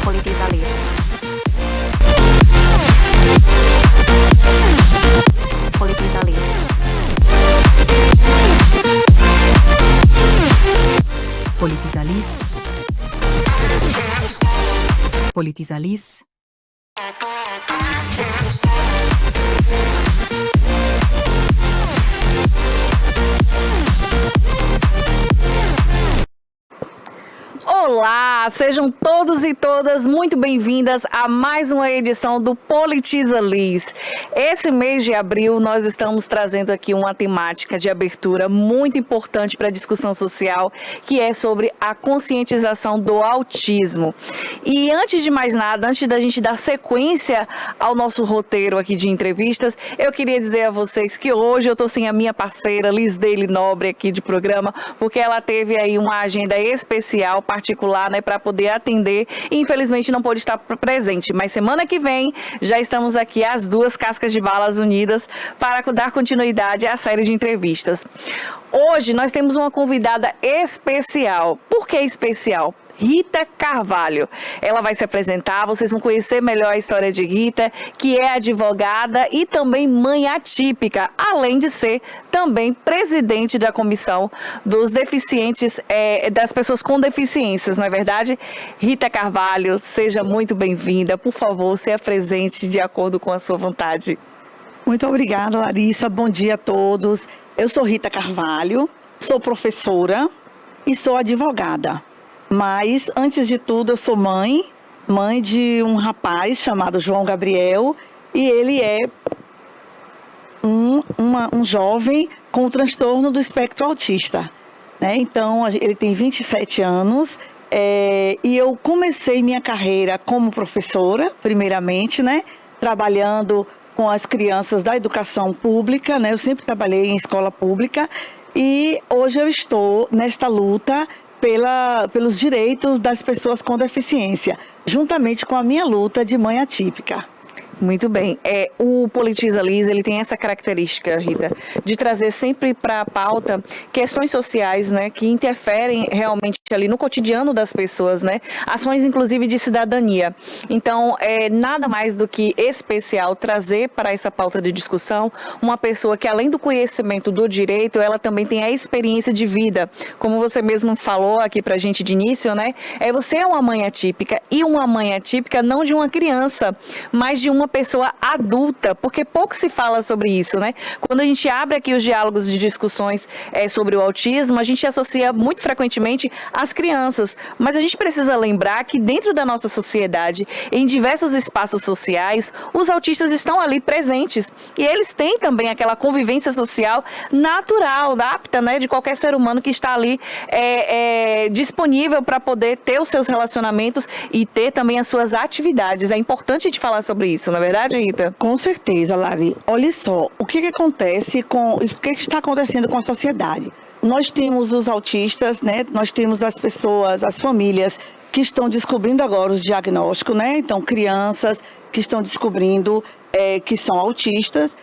Politizalis. Politizalis. Politizalis. Politizalis. Olá, sejam todos e todas muito bem-vindas a mais uma edição do Politizalis. Esse mês de abril nós estamos trazendo aqui uma temática de abertura muito importante para a discussão social, que é sobre a conscientização do autismo. E antes de mais nada, antes da gente dar sequência ao nosso roteiro aqui de entrevistas, eu queria dizer a vocês que hoje eu estou sem a minha parceira Lisdeile Nobre aqui de programa, porque ela teve aí uma agenda especial, particular, né, para poder atender e infelizmente não pôde estar presente, mas semana que vem já estamos aqui as duas cascas de balas unidas para dar continuidade à série de entrevistas. Hoje nós temos uma convidada especial. Por que especial? Rita Carvalho. Ela vai se apresentar, vocês vão conhecer melhor a história de Rita, que é advogada e também mãe atípica, além de ser também presidente da comissão dos deficientes, das pessoas com deficiências, não é verdade? Rita Carvalho, seja muito bem-vinda. Por favor, se apresente de acordo com a sua vontade. Muito obrigada, Larissa. Bom dia a todos. Eu sou Rita Carvalho, sou professora e sou advogada. Mas, antes de tudo, eu sou mãe de um rapaz chamado João Gabriel, e ele é um jovem com transtorno do espectro autista, né? Então, ele tem 27 anos, e eu comecei minha carreira como professora, primeiramente, né? Trabalhando com as crianças da educação pública, né? Eu sempre trabalhei em escola pública, e hoje eu estou nesta luta pelos direitos das pessoas com deficiência, juntamente com a minha luta de mãe atípica. Muito bem. O Politizalis, ele tem essa característica, Rita, de trazer sempre para a pauta questões sociais, né, que interferem realmente ali no cotidiano das pessoas, né, ações inclusive de cidadania. Então, nada mais do que especial trazer para essa pauta de discussão uma pessoa que, além do conhecimento do direito, ela também tem a experiência de vida. Como você mesmo falou aqui para a gente de início, né, você é uma mãe atípica, e uma mãe atípica não de uma criança, mas de uma pessoa adulta, porque pouco se fala sobre isso, né? Quando a gente abre aqui os diálogos de discussões sobre o autismo, a gente associa muito frequentemente às crianças, mas a gente precisa lembrar que dentro da nossa sociedade, em diversos espaços sociais, os autistas estão ali presentes, e eles têm também aquela convivência social natural, apta, né, de qualquer ser humano que está ali disponível para poder ter os seus relacionamentos e ter também as suas atividades. É importante a gente falar sobre isso, não é verdade, Rita? Com certeza, Lari. Olha só, o que está acontecendo com a sociedade? Nós temos os autistas, né? Nós temos as pessoas, as famílias que estão descobrindo agora os diagnósticos, né? Então, crianças que estão descobrindo que são autistas.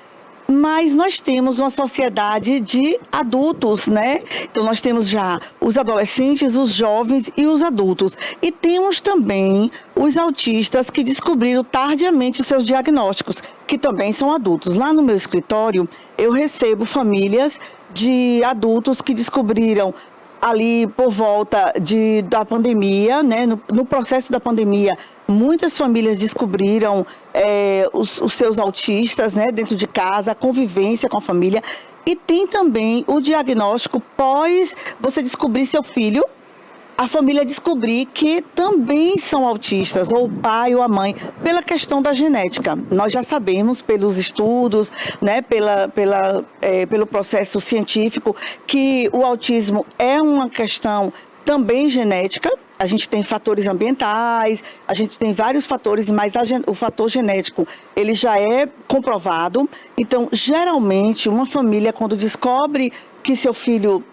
Mas nós temos uma sociedade de adultos, né? Então, nós temos já os adolescentes, os jovens e os adultos. E temos também os autistas que descobriram tardiamente os seus diagnósticos, que também são adultos. Lá no meu escritório, eu recebo famílias de adultos que descobriram ali por volta da pandemia, né? No processo da pandemia, muitas famílias descobriram os seus autistas, né, dentro de casa, a convivência com a família. E tem também o diagnóstico pós você descobrir seu filho, a família descobrir que também são autistas, ou o pai ou a mãe, pela questão da genética. Nós já sabemos pelos estudos, né, pelo processo científico, que o autismo é uma questão também genética. A gente tem fatores ambientais, a gente tem vários fatores, mas o fator genético, ele já é comprovado. Então, geralmente, uma família, quando descobre que seu filho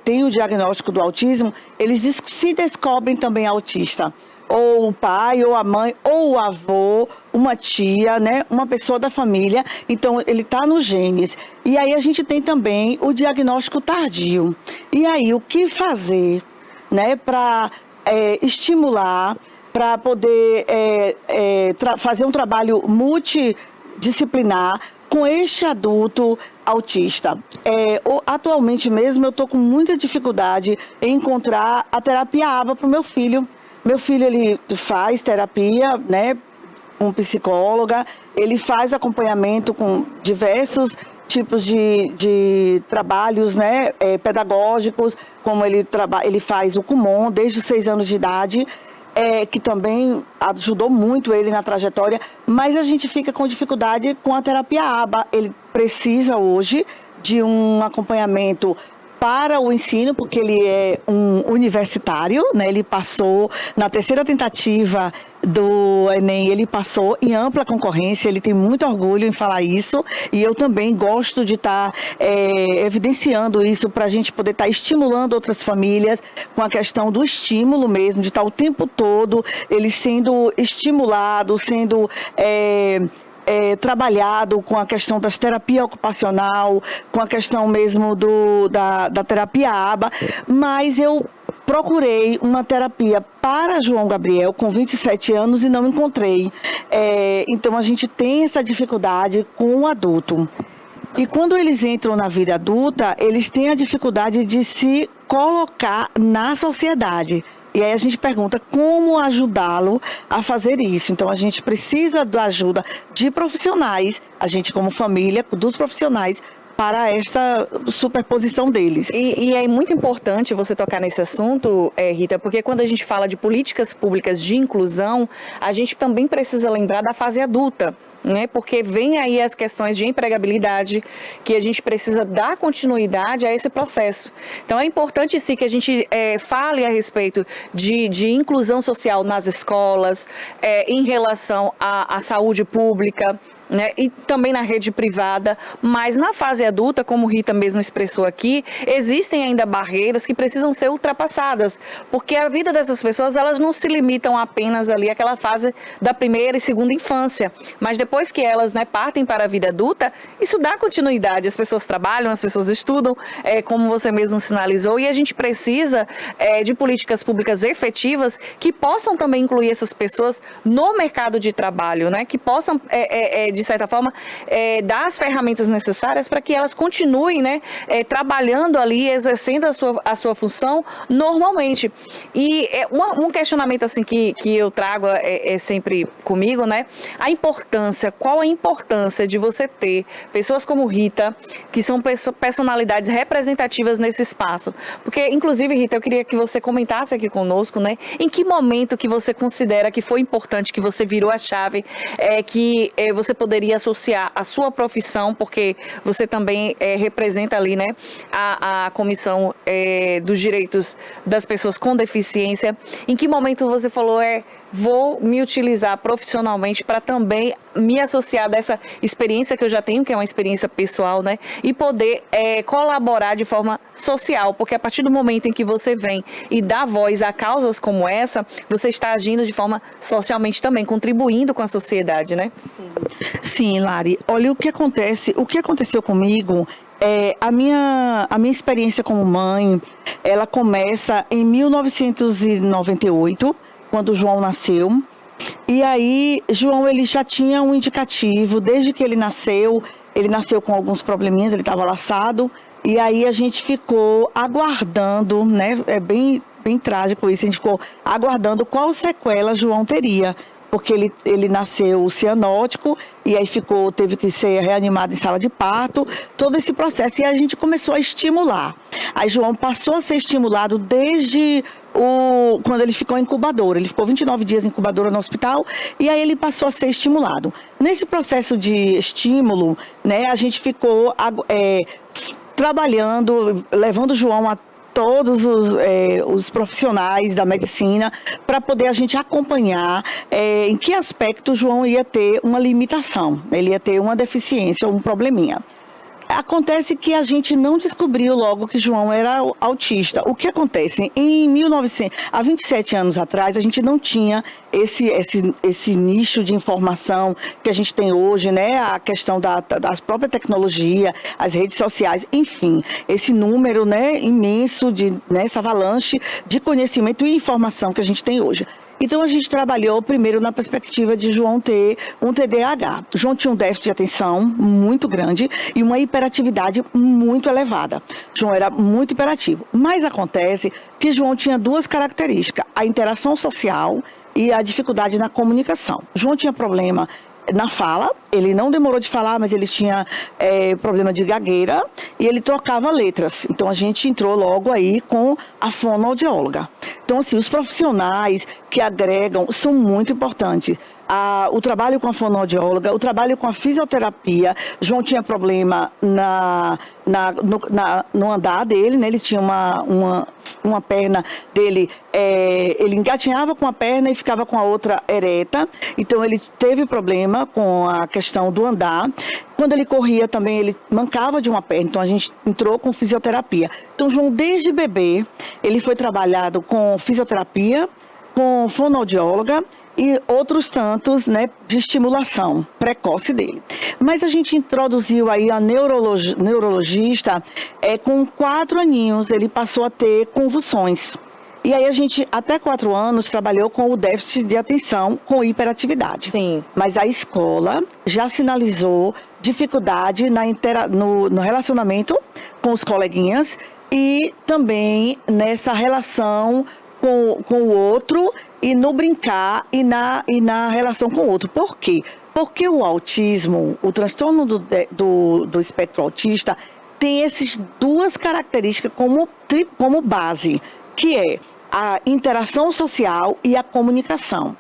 tem o diagnóstico do autismo, eles se descobrem também autista. Ou o pai, ou a mãe, ou o avô, uma tia, né? Uma pessoa da família. Então, ele está nos genes. E aí, a gente tem também o diagnóstico tardio. E aí, o que fazer, né, para estimular, para poder fazer um trabalho multidisciplinar com este adulto autista. Atualmente mesmo eu estou com muita dificuldade em encontrar a terapia ABA para o meu filho. Meu filho, ele faz terapia, né, com psicóloga, ele faz acompanhamento com diversos tipos de trabalhos, né, pedagógicos, como ele faz o Kumon desde os 6 anos de idade, que também ajudou muito ele na trajetória, mas a gente fica com dificuldade com a terapia ABA. Ele precisa hoje de um acompanhamento para o ensino, porque ele é um universitário, né? Ele passou na 3ª tentativa do Enem, ele passou em ampla concorrência, ele tem muito orgulho em falar isso, e eu também gosto de estar evidenciando isso para a gente poder estar estimulando outras famílias com a questão do estímulo mesmo, de estar o tempo todo ele sendo estimulado, sendo trabalhado com a questão das terapia ocupacional, com a questão mesmo da terapia ABA, mas eu procurei uma terapia para João Gabriel com 27 anos e não encontrei. Então a gente tem essa dificuldade com o adulto. E quando eles entram na vida adulta, eles têm a dificuldade de se colocar na sociedade. E aí a gente pergunta como ajudá-lo a fazer isso. Então a gente precisa da ajuda de profissionais, a gente como família, dos profissionais, para essa superposição deles. E é muito importante você tocar nesse assunto, Rita, porque quando a gente fala de políticas públicas de inclusão, a gente também precisa lembrar da fase adulta, né? Porque vem aí as questões de empregabilidade, que a gente precisa dar continuidade a esse processo. Então é importante sim que a gente fale a respeito de inclusão social nas escolas, em relação à saúde pública, né, e também na rede privada, mas na fase adulta, como Rita mesmo expressou aqui, existem ainda barreiras que precisam ser ultrapassadas, porque a vida dessas pessoas, elas não se limitam apenas ali àquela fase da primeira e segunda infância, mas depois que elas, né, partem para a vida adulta, isso dá continuidade, as pessoas trabalham, as pessoas estudam, como você mesmo sinalizou, e a gente precisa de políticas públicas efetivas que possam também incluir essas pessoas no mercado de trabalho, né, que possam de certa forma, dar as ferramentas necessárias para que elas continuem, né, trabalhando ali, exercendo a sua função normalmente. E um questionamento assim que eu trago sempre comigo, né, qual a importância de você ter pessoas como Rita, que são personalidades representativas nesse espaço? Porque, inclusive, Rita, eu queria que você comentasse aqui conosco, né, em que momento que você considera que foi importante, que você virou a chave, que você poderia associar a sua profissão, porque você também representa ali, né, a Comissão dos Direitos das Pessoas com Deficiência. Em que momento você falou, vou me utilizar profissionalmente para também me associar dessa experiência que eu já tenho, que é uma experiência pessoal, né, e poder colaborar de forma social, porque a partir do momento em que você vem e dá voz a causas como essa, você está agindo de forma socialmente também, contribuindo com a sociedade, né? Sim, Lari. Olha, o que aconteceu comigo, a minha experiência como mãe, ela começa em 1998, quando o João nasceu. E aí, João, ele já tinha um indicativo, desde que ele nasceu com alguns probleminhas, ele estava laçado, e aí a gente ficou aguardando, né, bem trágico isso, a gente ficou aguardando qual sequela João teria, porque ele nasceu cianótico, e aí teve que ser reanimado em sala de parto, todo esse processo, e a gente começou a estimular. Aí João passou a ser estimulado desde quando ele ficou em incubadora, ele ficou 29 dias em incubadora no hospital, e aí ele passou a ser estimulado. Nesse processo de estímulo, né, a gente ficou trabalhando, levando o João a todos os profissionais da medicina para poder a gente acompanhar em que aspecto o João ia ter uma limitação, ele ia ter uma deficiência ou um probleminha. Acontece que a gente não descobriu logo que João era autista. O que acontece? Há 27 anos atrás, a gente não tinha esse nicho de informação que a gente tem hoje, né? A questão da própria tecnologia, as redes sociais, enfim, esse número, né, imenso, essa avalanche de conhecimento e informação que a gente tem hoje. Então, a gente trabalhou primeiro na perspectiva de João ter um TDAH. João tinha um déficit de atenção muito grande e uma hiperatividade muito elevada. João era muito hiperativo. Mas acontece que João tinha duas características: a interação social e a dificuldade na comunicação. João tinha problema na fala, ele não demorou de falar, mas ele tinha problema de gagueira e ele trocava letras. Então, a gente entrou logo aí com a fonoaudióloga. Então, assim, os profissionais que agregam são muito importantes. O trabalho com a fonoaudióloga, o trabalho com a fisioterapia. João tinha problema no andar dele, né? Ele tinha uma perna dele, ele engatinhava com a perna e ficava com a outra ereta. Então, ele teve problema com a questão do andar. Quando ele corria também, ele mancava de uma perna. Então, a gente entrou com fisioterapia. Então, João, desde bebê, ele foi trabalhado com fisioterapia, com fonoaudióloga e outros tantos, né, de estimulação precoce dele. Mas a gente introduziu aí a neurologista, com 4 aninhos, ele passou a ter convulsões. E aí a gente, até 4 anos, trabalhou com o déficit de atenção, com hiperatividade. Sim. Mas a escola já sinalizou dificuldade no relacionamento com os coleguinhas e também nessa relação com o outro e no brincar e na relação com o outro. Por quê? Porque o autismo, o transtorno do espectro autista, tem essas duas características como base, que é a interação social e a comunicação.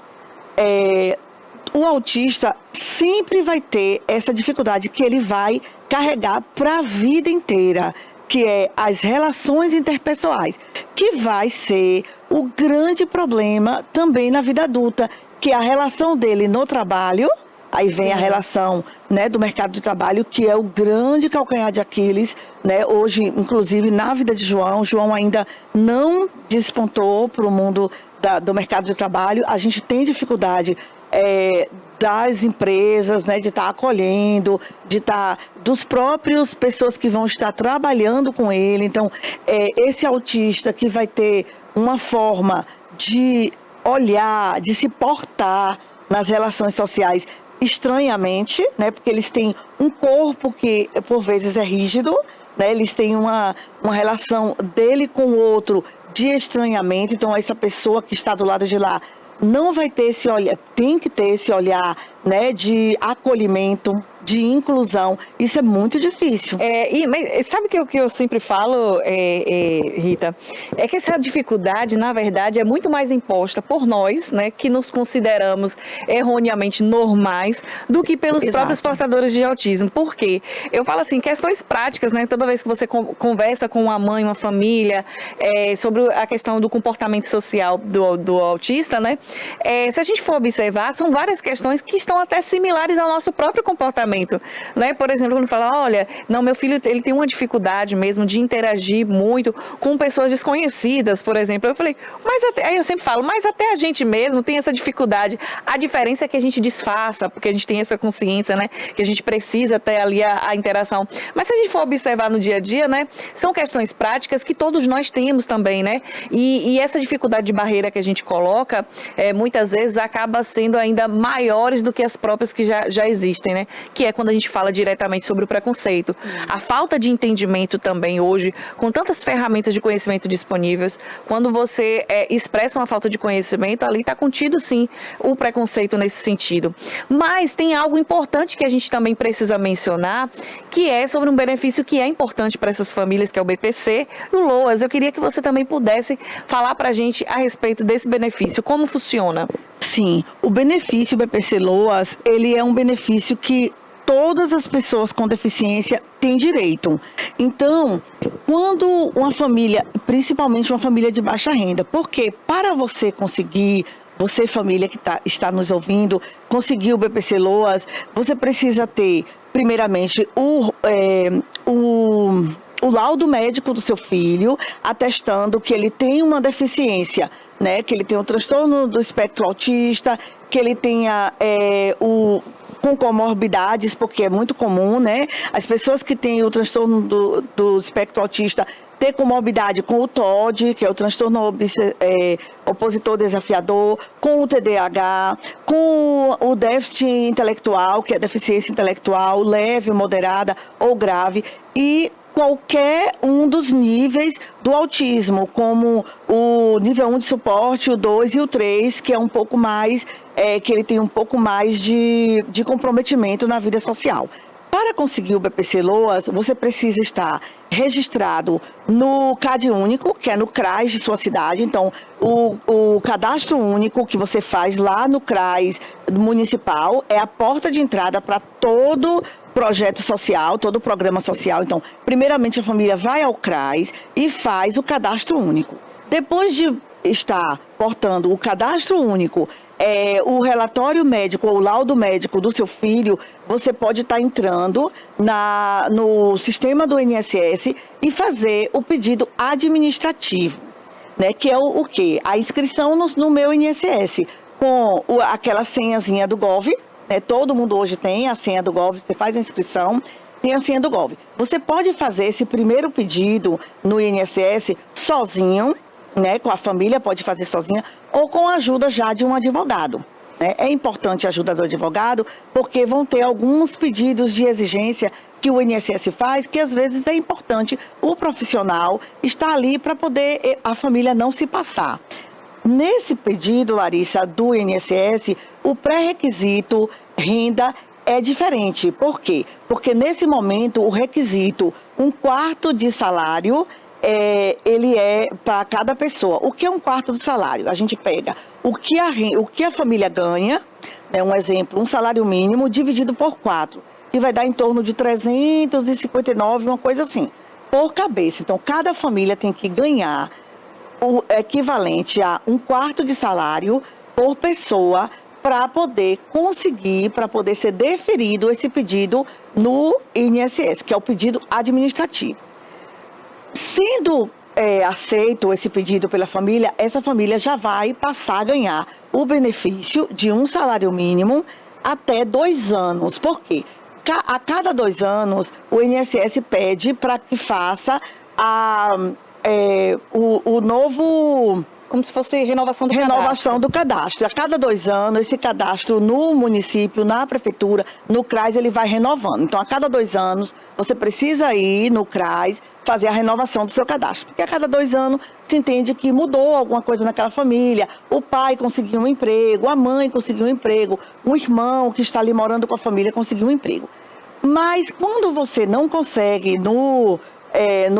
O autista sempre vai ter essa dificuldade que ele vai carregar para a vida inteira, que é as relações interpessoais, que vai ser o grande problema também na vida adulta, que é a relação dele no trabalho. Aí vem a relação, né, do mercado de trabalho, que é o grande calcanhar de Aquiles, né? Hoje, inclusive, na vida de João ainda não despontou para o mundo do mercado de trabalho. A gente tem dificuldade das empresas, né, de estar acolhendo, dos próprios pessoas que vão estar trabalhando com ele. Então, esse autista que vai ter uma forma de olhar, de se portar nas relações sociais estranhamente, né, porque eles têm um corpo que por vezes é rígido, né, eles têm uma relação dele com o outro de estranhamento. Então, essa pessoa que está do lado de lá não vai ter esse olhar, tem que ter esse olhar, né, de acolhimento, de inclusão. Isso é muito difícil. Mas sabe o que eu sempre falo, Rita? É que essa dificuldade, na verdade, é muito mais imposta por nós, né, que nos consideramos erroneamente normais, do que pelos próprios portadores de autismo. Por quê? Eu falo assim, questões práticas, né? Toda vez que você conversa com uma mãe, uma família, sobre a questão do comportamento social do autista, né? Se a gente for observar, são várias questões que estão até similares ao nosso próprio comportamento. Né? Por exemplo, quando fala, olha, não, meu filho ele tem uma dificuldade mesmo de interagir muito com pessoas desconhecidas, por exemplo. Eu falei, aí eu sempre falo, mas até a gente mesmo tem essa dificuldade. A diferença é que a gente disfarça, porque a gente tem essa consciência, né, que a gente precisa ter ali a interação. Mas se a gente for observar no dia a dia, né, são questões práticas que todos nós temos também, né? E essa dificuldade de barreira que a gente coloca, muitas vezes acaba sendo ainda maiores do que as próprias que já existem, né? Que é quando a gente fala diretamente sobre o preconceito. A falta de entendimento também hoje, com tantas ferramentas de conhecimento disponíveis, quando você expressa uma falta de conhecimento, ali está contido sim o preconceito nesse sentido. Mas tem algo importante que a gente também precisa mencionar, que é sobre um benefício que é importante para essas famílias, que é o BPC e o LOAS. Eu queria que você também pudesse falar para a gente a respeito desse benefício, como funciona. Sim, o benefício BPC LOAS, ele é um benefício que todas as pessoas com deficiência têm direito. Então, quando uma família, principalmente uma família de baixa renda, porque para você conseguir, você família que está nos ouvindo, conseguir o BPC LOAS, você precisa ter primeiramente, o laudo médico do seu filho, atestando que ele tem uma deficiência, né? Que ele tem um transtorno do espectro autista, que ele tenha com comorbidades, porque é muito comum, né? As pessoas que têm o transtorno do espectro autista ter comorbidade com o TOD, que é o transtorno opositor desafiador, com o TDAH, com o déficit intelectual, que é a deficiência intelectual leve, moderada ou grave, e qualquer um dos níveis do autismo, como o nível 1 de suporte, o 2 e o 3, que é um pouco mais, que ele tem um pouco mais de comprometimento na vida social. Para conseguir o BPC-LOAS, você precisa estar registrado no CAD único, que é no CRAS de sua cidade. Então, o cadastro único que você faz lá no CRAS municipal é a porta de entrada para todo projeto social, todo programa social. Então, primeiramente a família vai ao CRAS e faz o cadastro único. Depois de estar portando o cadastro único, o relatório médico ou o laudo médico do seu filho, você pode estar entrando no sistema do INSS e fazer o pedido administrativo, né? Que é o quê? A inscrição no meu INSS, com aquela senhazinha do Gov, né? Todo mundo hoje tem a senha do Gov, você faz a inscrição, tem a senha do Gov. Você pode fazer esse primeiro pedido no INSS sozinho, né, com a família, pode fazer sozinha, ou com a ajuda já de um advogado. Né? É importante a ajuda do advogado, porque vão ter alguns pedidos de exigência que o INSS faz, que às vezes é importante o profissional estar ali para poder a família não se passar. Nesse pedido, Larissa, do INSS, o pré-requisito renda é diferente. Por quê? Porque nesse momento o requisito 1/4 de salário ele é para cada pessoa. O que é 1/4 do salário? A gente pega o que a família ganha, né, um exemplo, um salário mínimo dividido por 4, que vai dar em torno de 359, uma coisa assim, por cabeça. Então, cada família tem que ganhar o equivalente a 1/4 de salário por pessoa para poder ser deferido esse pedido no INSS, que é o pedido administrativo. Sendo aceito esse pedido pela família, essa família já vai passar a ganhar o benefício de um salário mínimo até 2 anos. Por quê? A cada 2 anos, o INSS pede para que faça o novo... Como se fosse renovação do cadastro. A cada 2 anos, esse cadastro no município, na prefeitura, no CRAS, ele vai renovando. Então, a cada 2 anos, você precisa ir no CRAS fazer a renovação do seu cadastro. Porque a cada 2 anos, se entende que mudou alguma coisa naquela família. O pai conseguiu um emprego, a mãe conseguiu um emprego, um irmão que está ali morando com a família conseguiu um emprego. Mas, quando você não consegue no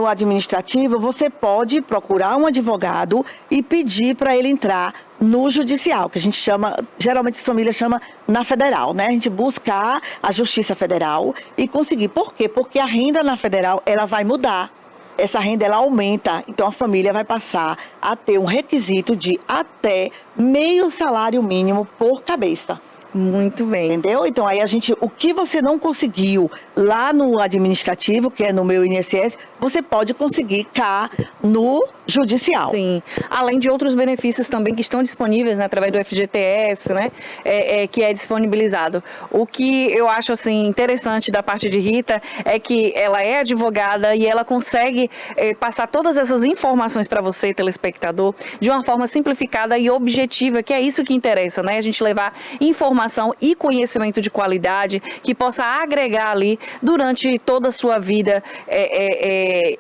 administrativo, você pode procurar um advogado e pedir para ele entrar no judicial, que a gente chama, geralmente a família chama na federal, né? A gente buscar a Justiça Federal e conseguir. Por quê? Porque a renda na federal, ela vai mudar. Essa renda, ela aumenta. Então, a família vai passar a ter um requisito de até meio salário mínimo por cabeça. Muito bem. Entendeu? Então, aí o que você não conseguiu lá no administrativo, que é no meu INSS, você pode conseguir cá no judicial. Sim. Além de outros benefícios também que estão disponíveis, né, através do FGTS, né, que é disponibilizado. O que eu acho assim interessante da parte de Rita é que ela é advogada e ela consegue passar todas essas informações para você, telespectador, de uma forma simplificada e objetiva, que é isso que interessa, né? A gente levar informação e conhecimento de qualidade que possa agregar ali durante toda a sua vida,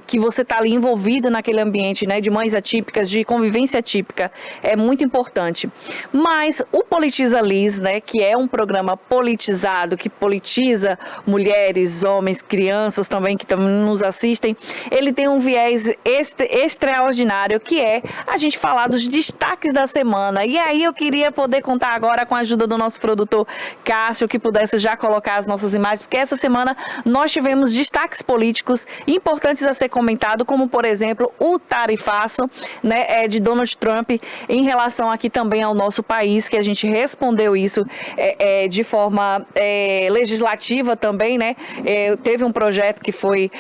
que você está ali envolvida naquele ambiente, né, de mães atípicas, de convivência atípica, é muito importante. Mas o Politiza Liz, né, que é um programa politizado, que politiza mulheres, homens, crianças também que nos assistem, ele tem um viés extraordinário, que é a gente falar dos destaques da semana. E aí eu queria poder contar agora com a ajuda do nosso produtor produtor Cássio, que pudesse já colocar as nossas imagens, porque essa semana nós tivemos destaques políticos importantes a ser comentado, como, por exemplo, o tarifaço, né, de Donald Trump em relação aqui também ao nosso país, que a gente respondeu isso de forma legislativa também, né? Teve um projeto que foi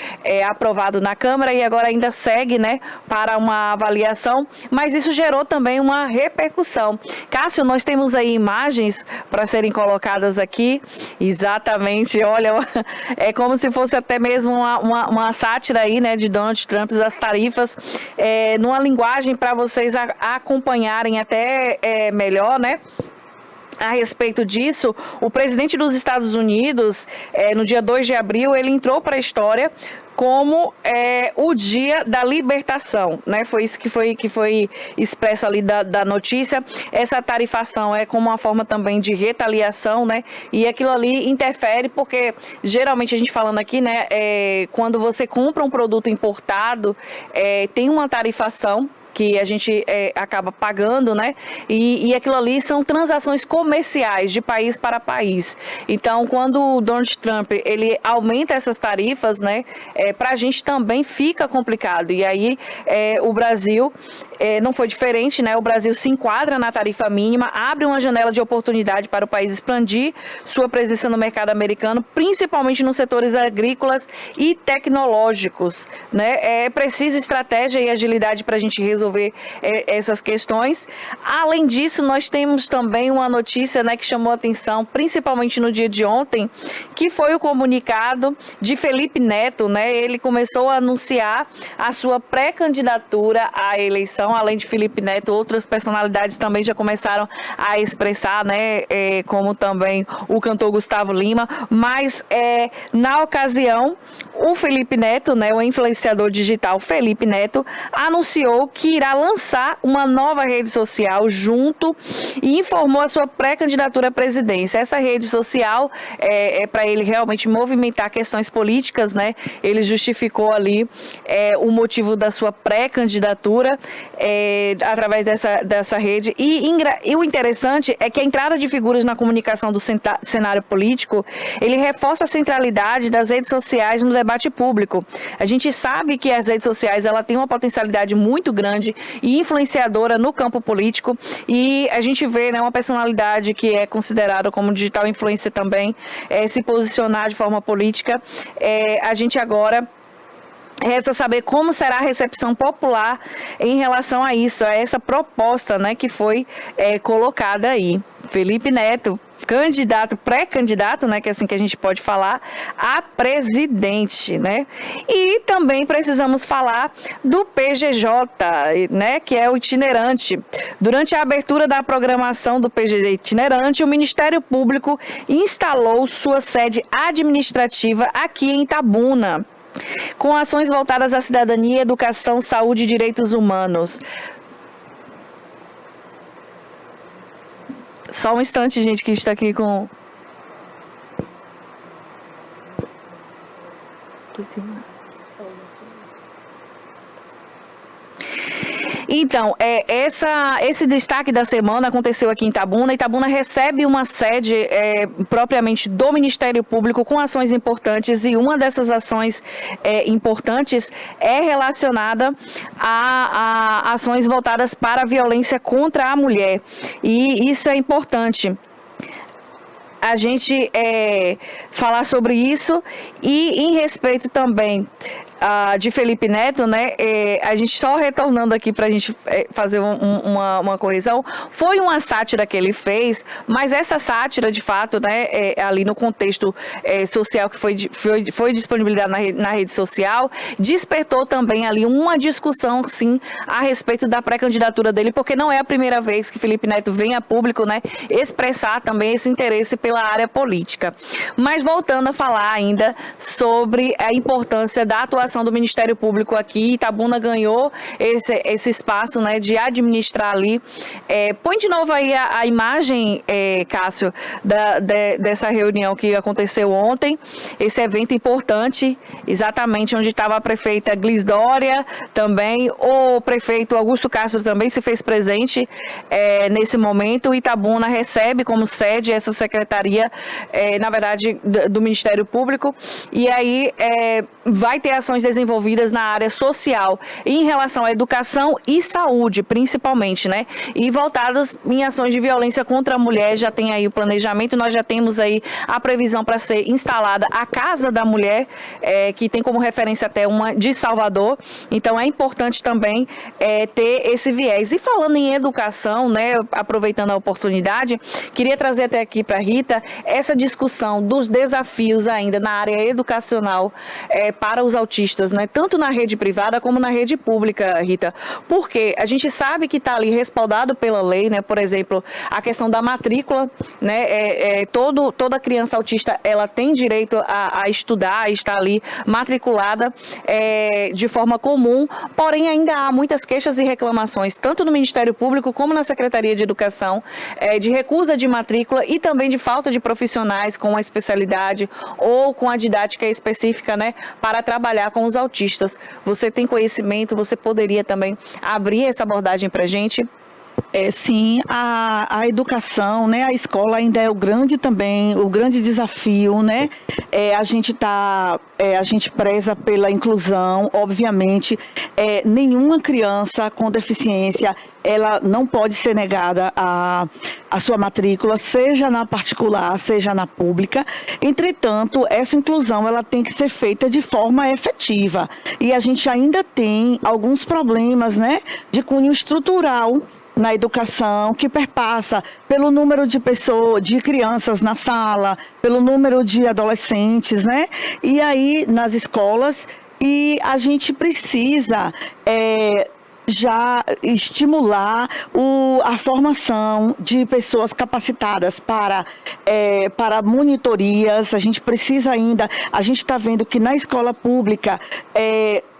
aprovado na Câmara e agora ainda segue, né, para uma avaliação, mas isso gerou também uma repercussão. Cássio, nós temos aí imagens para serem colocadas aqui, exatamente, olha, é como se fosse até mesmo uma sátira aí, né, de Donald Trump, as tarifas, numa linguagem para vocês acompanharem até melhor, né? A respeito disso, o presidente dos Estados Unidos, no dia 2 de abril, ele entrou para a história como o dia da libertação, né? Foi isso que foi expresso ali da notícia. Essa tarifação é como uma forma também de retaliação, né? E aquilo ali interfere porque, geralmente, a gente falando aqui, né? Quando você compra um produto importado, tem uma tarifação que a gente acaba pagando, né? E aquilo ali são transações comerciais de país para país. Então, quando o Donald Trump ele aumenta essas tarifas, né? Para a gente também fica complicado. E aí o Brasil não foi diferente, né? O Brasil se enquadra na tarifa mínima, abre uma janela de oportunidade para o país expandir sua presença no mercado americano, principalmente nos setores agrícolas e tecnológicos, né? É preciso estratégia e agilidade para a gente resolver essas questões. Além disso, nós temos também uma notícia, né, que chamou a atenção, principalmente no dia de ontem, que foi o comunicado de Felipe Neto, né? Ele começou a anunciar a sua pré-candidatura à eleição. Além de Felipe Neto, outras personalidades também já começaram a expressar, né? Como também o cantor Gustavo Lima. Mas na ocasião, o Felipe Neto, né, o influenciador digital Felipe Neto, anunciou que irá lançar uma nova rede social junto e informou a sua pré-candidatura à presidência. Essa rede social é para ele realmente movimentar questões políticas, né? Ele justificou ali o motivo da sua pré-candidatura através dessa rede. E o interessante é que a entrada de figuras na comunicação do cenário político, ele reforça a centralidade das redes sociais no debate público. A gente sabe que as redes sociais ela tem uma potencialidade muito grande e influenciadora no campo político, e a gente vê, né, uma personalidade que é considerada como digital influencer também se posicionar de forma política. A gente agora resta saber como será a recepção popular em relação a isso, a essa proposta, né, que foi colocada aí. Felipe Neto, candidato, pré-candidato, né, que é assim que a gente pode falar, a presidente, né? E também precisamos falar do PGJ, né, que é o itinerante. Durante a abertura da programação do PGJ itinerante, o Ministério Público instalou sua sede administrativa aqui em Itabuna, com ações voltadas à cidadania, educação, saúde e direitos humanos. Só um instante, gente, que está aqui com... Então, esse destaque da semana aconteceu aqui em Itabuna. Itabuna recebe uma sede propriamente do Ministério Público com ações importantes, e uma dessas ações importantes é relacionada a ações voltadas para a violência contra a mulher. E isso é importante a gente falar sobre isso. E em respeito também de Felipe Neto, né, a gente só retornando aqui para a gente fazer uma correção, foi uma sátira que ele fez, mas essa sátira, de fato, né, ali no contexto social que foi disponibilizado na rede social, despertou também ali uma discussão, sim, a respeito da pré-candidatura dele, porque não é a primeira vez que Felipe Neto vem a público, né, expressar também esse interesse pela área política. Mas voltando a falar ainda sobre a importância da atuação atuação do Ministério Público aqui. Itabuna ganhou esse espaço, né, de administrar ali. Põe de novo aí a imagem, Cássio, dessa reunião que aconteceu ontem, esse evento importante, exatamente onde estava a prefeita Glisdória, também o prefeito Augusto Castro também se fez presente nesse momento. O Itabuna recebe como sede essa secretaria, na verdade, do Ministério Público, e aí vai ter ações desenvolvidas na área social, em relação à educação e saúde, principalmente, né? E voltadas em ações de violência contra a mulher. Já tem aí o planejamento, nós já temos aí a previsão para ser instalada a Casa da Mulher, que tem como referência até uma de Salvador. Então é importante também ter esse viés. E falando em educação, né, aproveitando a oportunidade, queria trazer até aqui para a Rita essa discussão dos desafios ainda na área educacional para os autistas, né, tanto na rede privada como na rede pública, Rita, porque a gente sabe que está ali respaldado pela lei, né, por exemplo, a questão da matrícula, né, toda criança autista, ela tem direito a estudar, a estar ali matriculada de forma comum, porém ainda há muitas queixas e reclamações, tanto no Ministério Público como na Secretaria de Educação, de recusa de matrícula e também de falta de profissionais com a especialidade ou com a didática específica, né, para trabalhar com os autistas. Você tem conhecimento, você poderia também abrir essa abordagem para a gente? Sim, a educação, né, a escola ainda é o grande desafio, né? A gente preza pela inclusão, obviamente. Nenhuma criança com deficiência, ela não pode ser negada a sua matrícula, seja na particular, seja na pública. Entretanto, essa inclusão, ela tem que ser feita de forma efetiva. E a gente ainda tem alguns problemas, né, de cunho estrutural na educação, que perpassa pelo número de crianças na sala, pelo número de adolescentes, né? E aí, nas escolas, e a gente precisa já estimular a formação de pessoas capacitadas para monitorias. A gente precisa ainda, a gente está vendo que na escola pública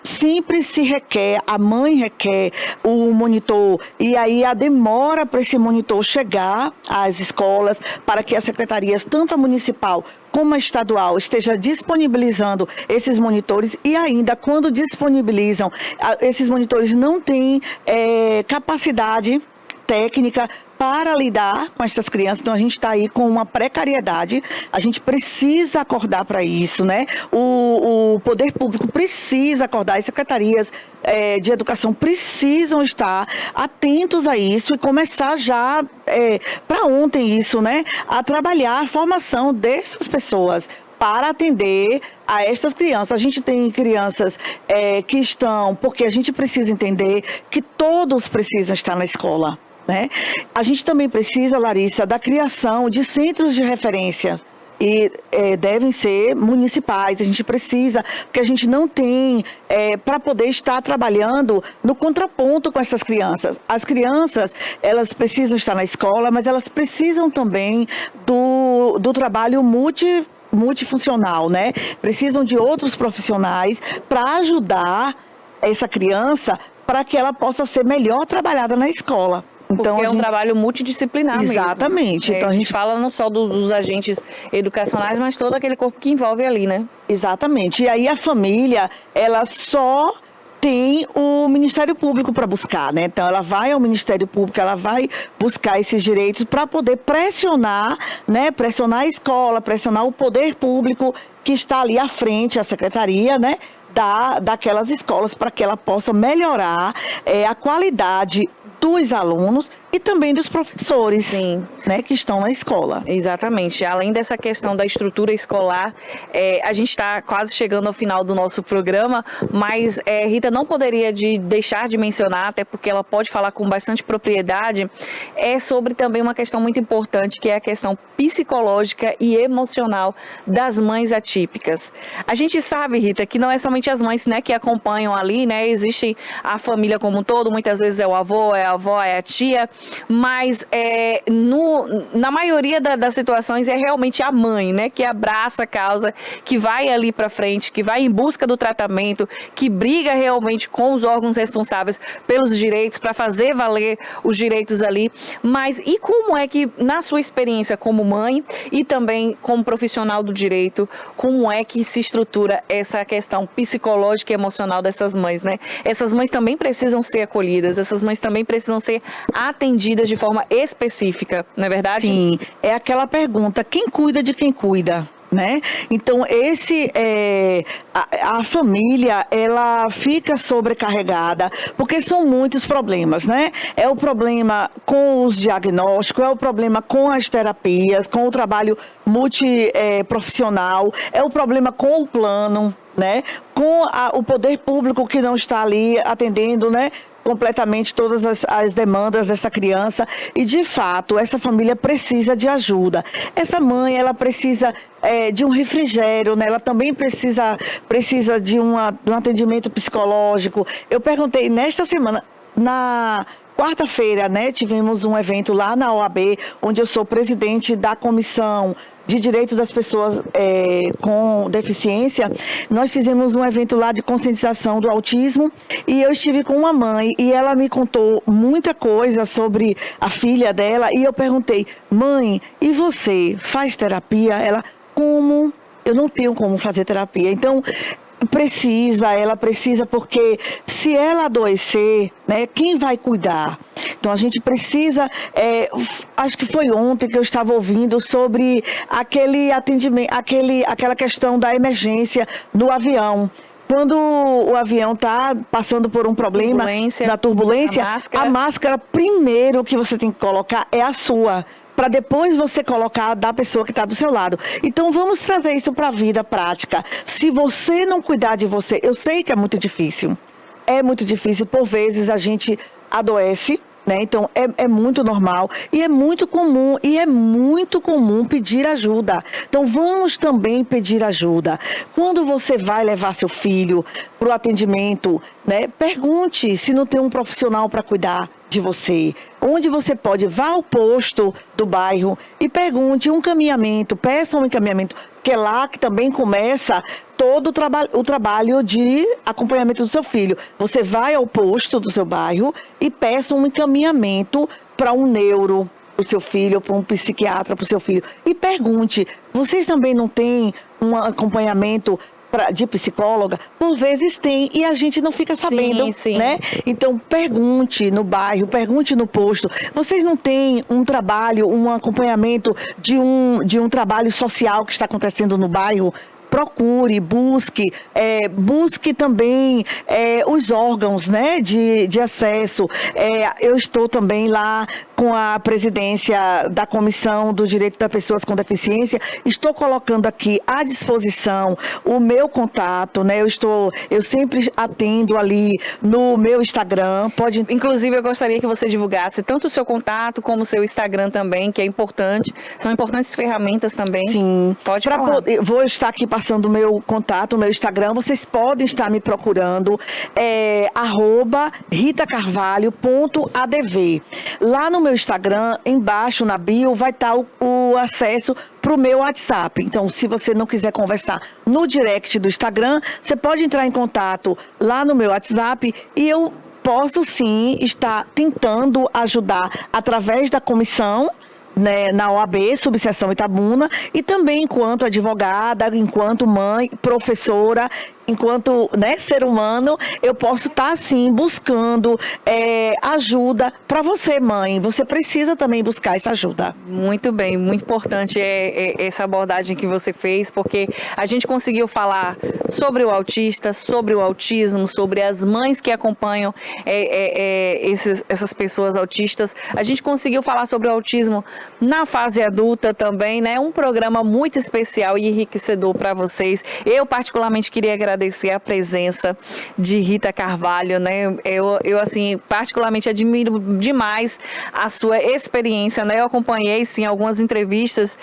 sempre se requer, a mãe requer o monitor, e aí a demora para esse monitor chegar às escolas, para que as secretarias, tanto a municipal como a estadual, esteja disponibilizando esses monitores, e ainda quando disponibilizam, esses monitores não têm capacidade técnica para lidar com essas crianças. Então a gente está aí com uma precariedade, a gente precisa acordar para isso, né? O poder público precisa acordar, as secretarias de educação precisam estar atentos a isso e começar já, para ontem isso, né? A trabalhar a formação dessas pessoas para atender a estas crianças. A gente tem crianças que estão, porque a gente precisa entender que todos precisam estar na escola, né? A gente também precisa, Larissa, da criação de centros de referência, e devem ser municipais. A gente precisa, porque a gente não tem para poder estar trabalhando no contraponto com essas crianças. As crianças, elas precisam estar na escola, mas elas precisam também do trabalho multifuncional, né? Precisam de outros profissionais para ajudar essa criança para que ela possa ser melhor trabalhada na escola. Então, porque é um trabalho multidisciplinar mesmo. Exatamente. Então a gente fala não só dos agentes educacionais, mas todo aquele corpo que envolve ali, né? Exatamente. E aí a família, ela só tem o Ministério Público para buscar, né? Então ela vai ao Ministério Público, ela vai buscar esses direitos para poder pressionar, né? Pressionar a escola, pressionar o poder público que está ali à frente, a secretaria, né? Daquelas escolas, para que ela possa melhorar a qualidade dos alunos e também dos professores, sim, né, que estão na escola. Exatamente. Além dessa questão da estrutura escolar, a gente está quase chegando ao final do nosso programa, mas Rita não poderia deixar de mencionar, até porque ela pode falar com bastante propriedade, sobre também uma questão muito importante, que é a questão psicológica e emocional das mães atípicas. A gente sabe, Rita, que não é somente as mães, né, que acompanham ali, né, existe a família como um todo, muitas vezes é o avô, é a avó, é a tia, mas na maioria das situações é realmente a mãe, né, que abraça a causa, que vai ali para frente, que vai em busca do tratamento, que briga realmente com os órgãos responsáveis pelos direitos, para fazer valer os direitos ali. Mas e como é que, na sua experiência como mãe e também como profissional do direito, como é que se estrutura essa questão psicológica e emocional dessas mães, né? Essas mães também precisam ser acolhidas, essas mães também precisam ser atendidas de forma específica, não é verdade? Sim, é aquela pergunta, quem cuida de quem cuida? Né? Então, a família, ela fica sobrecarregada, porque são muitos problemas, né? É o problema com os diagnósticos, é o problema com as terapias, com o trabalho multiprofissional, é o problema com o plano, né? Com o poder público que não está ali atendendo, né, completamente todas as demandas dessa criança, e de fato essa família precisa de ajuda. Essa mãe, ela precisa de um refrigério, né? Ela também precisa de um atendimento psicológico. Eu perguntei nesta semana, na quarta-feira, né, tivemos um evento lá na OAB, onde eu sou presidente da Comissão de Direitos das Pessoas com Deficiência. Nós fizemos um evento lá de conscientização do autismo e eu estive com uma mãe e ela me contou muita coisa sobre a filha dela e eu perguntei, mãe, e você faz terapia? Ela, como? Eu não tenho como fazer terapia. Então, ela precisa, porque se ela adoecer, né, quem vai cuidar? Então a gente precisa, acho que foi ontem que eu estava ouvindo sobre aquele atendimento, aquela questão da emergência no avião. Quando o avião está passando por um problema da turbulência, a máscara primeiro que você tem que colocar é a sua, para depois você colocar da pessoa que está do seu lado. Então vamos trazer isso para a vida prática. Se você não cuidar de você, eu sei que é muito difícil, por vezes a gente adoece, né? Então é muito normal e é muito comum pedir ajuda. Então vamos também pedir ajuda. Quando você vai levar seu filho para o atendimento, né, pergunte se não tem um profissional para cuidar de você. Onde você pode, vá ao posto do bairro e pergunte peça um encaminhamento, que é lá que também começa todo o trabalho de acompanhamento do seu filho. Você vai ao posto do seu bairro e peça um encaminhamento para um neuro, para o seu filho, para um psiquiatra, para o seu filho. E pergunte, vocês também não têm um acompanhamento de psicóloga? Por vezes tem e a gente não fica sabendo, sim. Né? Então pergunte no bairro, pergunte no posto. Vocês não têm um trabalho, um acompanhamento de um trabalho social que está acontecendo no bairro? Procure, busque também os órgãos, né, de acesso. Eu estou também lá com a presidência da Comissão do Direito das Pessoas com Deficiência, estou colocando aqui à disposição o meu contato, né, eu sempre atendo ali no meu Instagram. Inclusive, eu gostaria que você divulgasse tanto o seu contato como o seu Instagram também, que é importante, são importantes ferramentas também. Sim. Pode falar. Vou estar aqui passando o meu contato, o meu Instagram, vocês podem estar me procurando, @ritacarvalho.adv. Lá no meu Instagram, embaixo na bio, vai estar o acesso para o meu WhatsApp. Então, se você não quiser conversar no direct do Instagram, você pode entrar em contato lá no meu WhatsApp e eu posso sim estar tentando ajudar através da comissão, né, na OAB, subseção Itabuna, e também enquanto advogada, enquanto mãe, professora, enquanto, né, ser humano, eu posso estar, sim, buscando ajuda para você, mãe. Você precisa também buscar essa ajuda. Muito bem, muito importante essa abordagem que você fez, porque a gente conseguiu falar sobre o autista, sobre o autismo, sobre as mães que acompanham essas pessoas autistas. A gente conseguiu falar sobre o autismo na fase adulta também, né? Um programa muito especial e enriquecedor para vocês. Eu, particularmente, queria agradecer agradecer a presença de Rita Carvalho, né? Eu assim, particularmente admiro demais a sua experiência, né? Eu acompanhei, sim, algumas entrevistas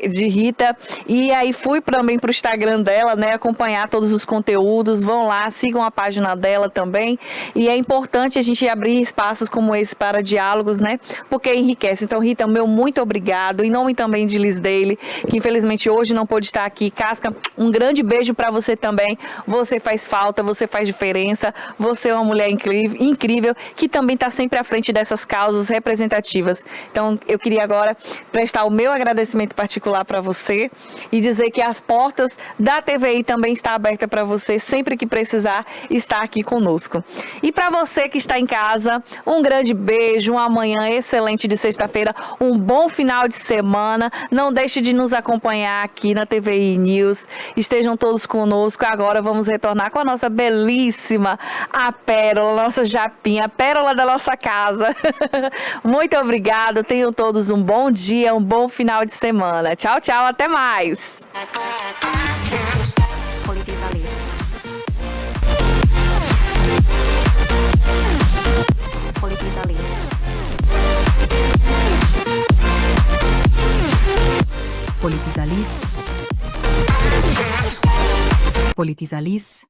de Rita e aí fui também para o Instagram dela, né? Acompanhar todos os conteúdos, vão lá, sigam a página dela também e é importante a gente abrir espaços como esse para diálogos, né? Porque enriquece. Então, Rita, meu muito obrigado, em nome também de Liz Daily, que infelizmente hoje não pôde estar aqui. Casca, um grande beijo para você também. Você faz falta, você faz diferença, você é uma mulher incrível que também está sempre à frente dessas causas representativas. Então, eu queria agora prestar o meu agradecimento particular para você e dizer que as portas da TVI também estão abertas para você, sempre que precisar estar aqui conosco. E para você que está em casa, um grande beijo, uma manhã excelente de sexta-feira, um bom final de semana. Não deixe de nos acompanhar aqui na TVI News. Estejam todos conosco. Agora vamos retornar com a nossa belíssima, a Pérola, nossa Japinha, a Pérola da nossa casa. Muito obrigada. Tenham todos um bom dia, um bom final de semana. Tchau, tchau. Até mais. Politizalis. Politizalis. Politizalis. Politizalis.